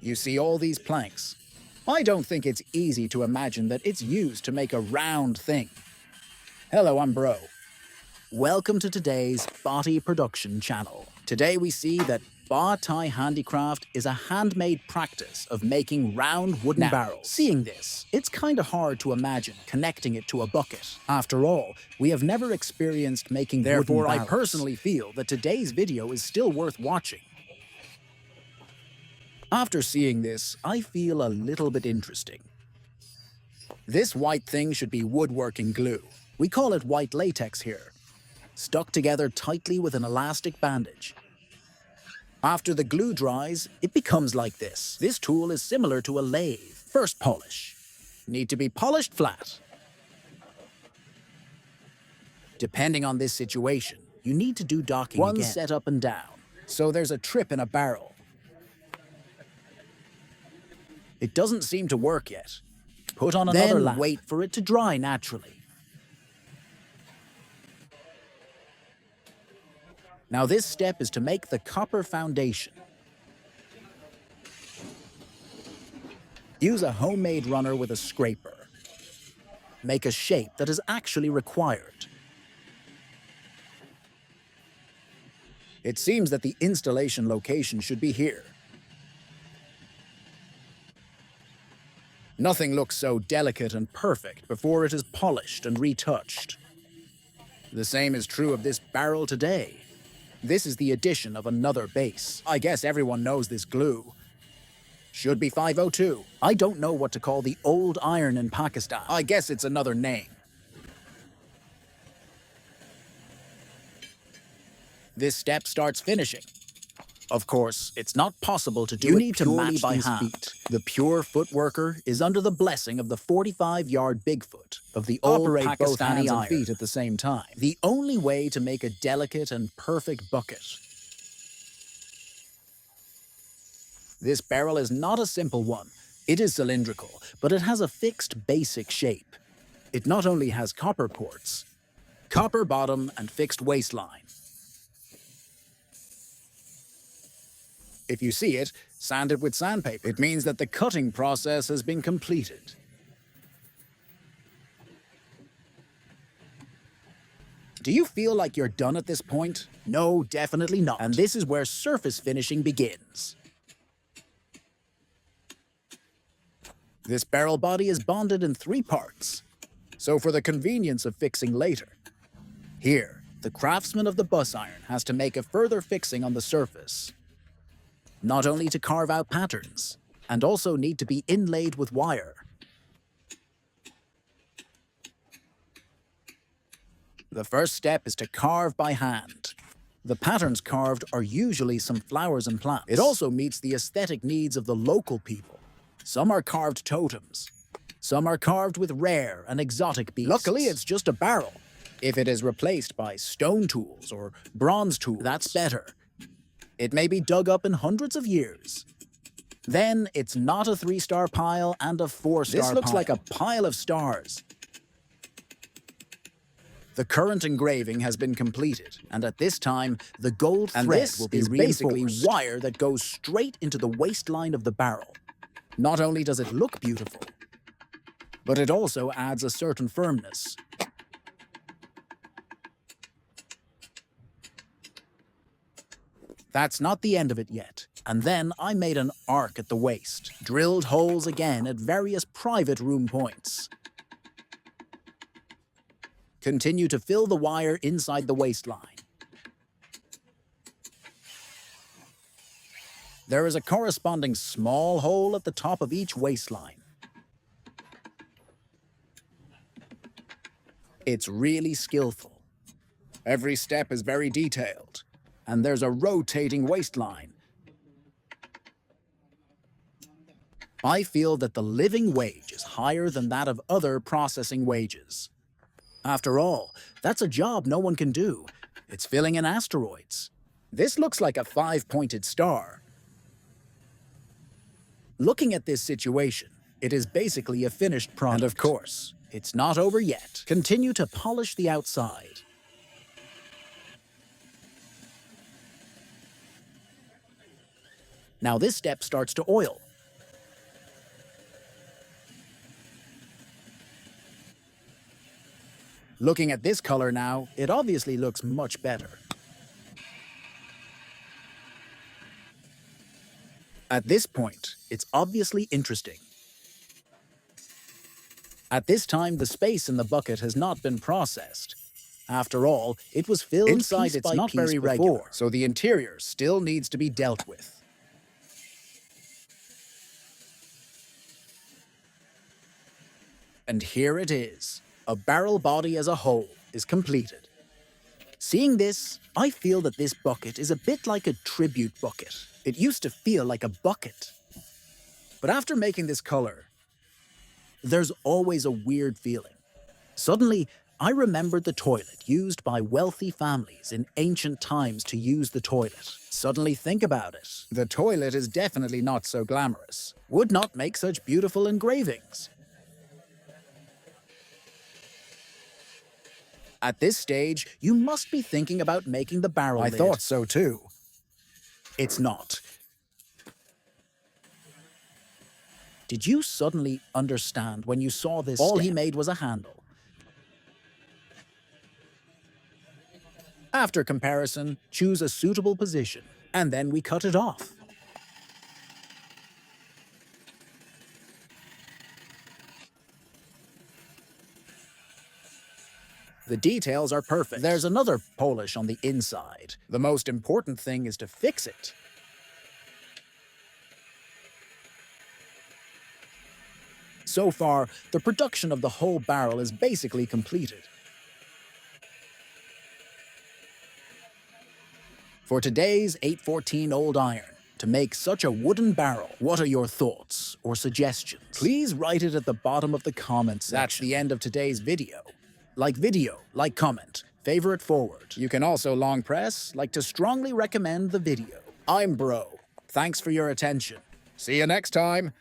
You see all these planks? I don't think it's easy to imagine that it's used to make a round thing. Hello, I'm Bro. Welcome to today's Bati production channel. Today we see that Bati handicraft is a handmade practice of making round wooden barrels. Seeing this, it's kind of hard to imagine connecting it to a bucket. After all, we have never experienced making wooden barrels. Therefore, I personally feel that today's video is still worth watching. After seeing this, I feel a little bit interesting. This white thing should be woodworking glue. We call it white latex here. Stuck together tightly with an elastic bandage. After the glue dries, it becomes like this. This tool is similar to a lathe. First polish. Need to be polished flat. Depending on this situation, you need to do docking again. One set up and down. So there's a trip in a barrel. It doesn't seem to work yet. Put on another lap. Then wait for it to dry naturally. Now this step is to make the copper foundation. Use a homemade runner with a scraper. Make a shape that is actually required. It seems that the installation location should be here. Nothing looks so delicate and perfect before it is polished and retouched. The same is true of this barrel today. This is the addition of another base. I guess everyone knows this glue. Should be 502. I don't know what to call the old iron in Pakistan. I guess it's another name. This step starts finishing. Of course, it's not possible to do it purely by hand. The pure footworker is under the blessing of the 45-yard Bigfoot of the old Pakistani both hands and feet at the same time. The only way to make a delicate and perfect bucket. This barrel is not a simple one. It is cylindrical, but it has a fixed basic shape. It not only has copper ports, copper bottom and fixed waistline. If you see it, sand it with sandpaper. It means that the cutting process has been completed. Do you feel like you're done at this point? No, definitely not. And this is where surface finishing begins. This barrel body is bonded in 3 parts. So for the convenience of fixing later, here, the craftsman of the bus iron has to make a further fixing on the surface. Not only to carve out patterns, and also need to be inlaid with wire. The first step is to carve by hand. The patterns carved are usually some flowers and plants. It also meets the aesthetic needs of the local people. Some are carved totems. Some are carved with rare and exotic beasts. Luckily, it's just a barrel. If it is replaced by stone tools or bronze tools, that's better. It may be dug up in hundreds of years. Then it's not a 3-star pile and a 4-star pile. This looks like a pile of stars. The current engraving has been completed, and at this time, the gold thread will be basically wire that goes straight into the waistline of the barrel. Not only does it look beautiful, but it also adds a certain firmness. That's not the end of it yet. And then I made an arc at the waist, drilled holes again at various private room points. Continue to fill the wire inside the waistline. There is a corresponding small hole at the top of each waistline. It's really skillful. Every step is very detailed. And there's a rotating waistline. I feel that the living wage is higher than that of other processing wages. After all, that's a job no one can do. It's filling in asteroids. This looks like a 5-pointed star. Looking at this situation, it is basically a finished product. And of course, it's not over yet. Continue to polish the outside. Now this step starts to oil. Looking at this color now, it obviously looks much better. At this point, it's obviously interesting. At this time, the space in the bucket has not been processed. After all, it was filled Inside, piece it's by not piece very before, regular. so the interior still needs to be dealt with. And here it is. A barrel body as a whole is completed. Seeing this, I feel that this bucket is a bit like a tribute bucket. It used to feel like a bucket. But after making this color, there's always a weird feeling. Suddenly, I remembered the toilet used by wealthy families in ancient times to use the toilet. Suddenly think about it. The toilet is definitely not so glamorous. Would not make such beautiful engravings. At this stage, you must be thinking about making the barrel lid. I thought so too. It's not. Did you suddenly understand when you saw this? All he made was a handle. After comparison, choose a suitable position, and then we cut it off. The details are perfect. There's another polish on the inside. The most important thing is to fix it. So far, the production of the whole barrel is basically completed. For today's 814 old iron, to make such a wooden barrel, what are your thoughts or suggestions? Please write it at the bottom of the comments section. That's the end of today's video. Like, comment, favorite forward. You can also long press, like to strongly recommend the video. I'm Bro. Thanks for your attention. See you next time.